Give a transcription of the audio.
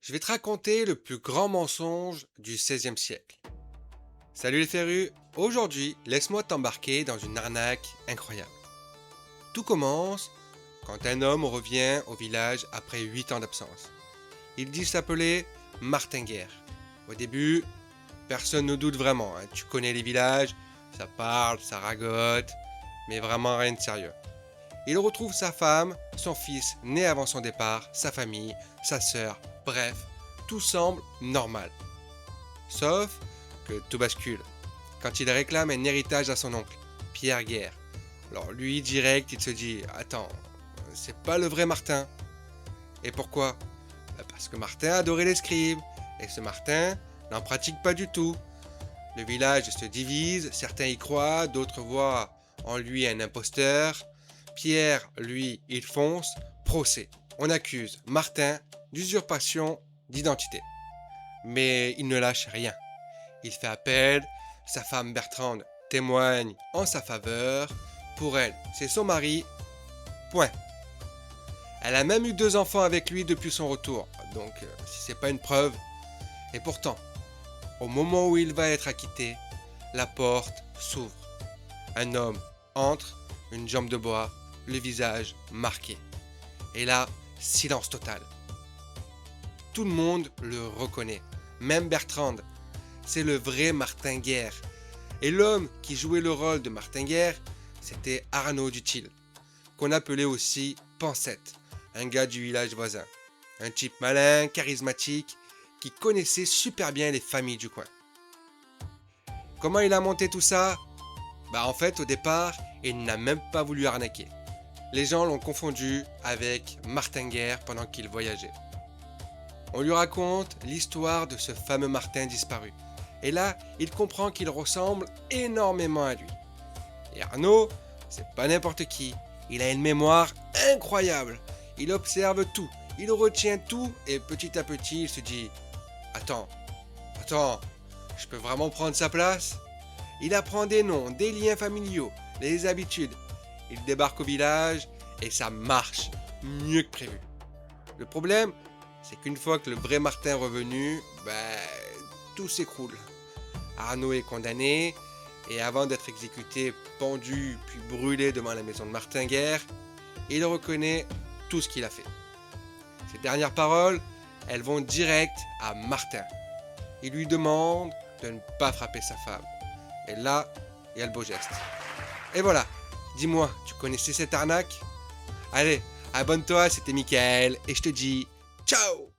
Je vais te raconter le plus grand mensonge du XVIe siècle. Salut les férus, aujourd'hui laisse-moi t'embarquer dans une arnaque incroyable. Tout commence quand un homme revient au village après 8 ans d'absence. Il dit s'appeler Martin Guerre. Au début, personne ne doute vraiment, hein. Tu connais les villages, ça parle, ça ragote, mais vraiment rien de sérieux. Il retrouve sa femme, son fils né avant son départ, sa famille, sa sœur, bref, tout semble normal. Sauf que tout bascule quand il réclame un héritage à son oncle, Pierre Guerre. Alors lui, direct, il se dit « Attends, c'est pas le vrai Martin ». Et pourquoi? Parce que Martin adorait les scribes, et ce Martin n'en pratique pas du tout. Le village se divise, certains y croient, d'autres voient en lui un imposteur. Pierre, lui, il fonce, procès. On accuse Martin d'usurpation d'identité. Mais il ne lâche rien. Il fait appel, sa femme Bertrande témoigne en sa faveur. Pour elle, c'est son mari. Point. Elle a même eu 2 enfants avec lui depuis son retour. Donc, si c'est pas une preuve. Et pourtant, au moment où il va être acquitté, la porte s'ouvre. Un homme entre, une jambe de bois, le visage marqué. Et là, silence total. Tout le monde le reconnaît, même Bertrande. C'est le vrai Martin Guerre. Et l'homme qui jouait le rôle de Martin Guerre, c'était Arnaud Dutil, qu'on appelait aussi Pansette, un gars du village voisin. Un type malin, charismatique, qui connaissait super bien les familles du coin. Comment il a monté tout ça? En fait, au départ, il n'a même pas voulu arnaquer. Les gens l'ont confondu avec Martin Guerre pendant qu'il voyageait. On lui raconte l'histoire de ce fameux Martin disparu. Et là, il comprend qu'il ressemble énormément à lui. Et Arnaud, c'est pas n'importe qui. Il a une mémoire incroyable. Il observe tout, il retient tout et petit à petit, il se dit « Attends, je peux vraiment prendre sa place ?» Il apprend des noms, des liens familiaux, des habitudes. Il débarque au village et ça marche mieux que prévu. Le problème, c'est qu'une fois que le vrai Martin est revenu, tout s'écroule. Arnaud est condamné et avant d'être exécuté, pendu puis brûlé devant la maison de Martin Guerre, il reconnaît tout ce qu'il a fait. Ses dernières paroles, elles vont direct à Martin. Il lui demande de ne pas frapper sa femme. Et là, il y a le beau geste. Et voilà, dis-moi, tu connaissais cette arnaque? Allez, abonne-toi, c'était Mickaël, et je te dis ciao!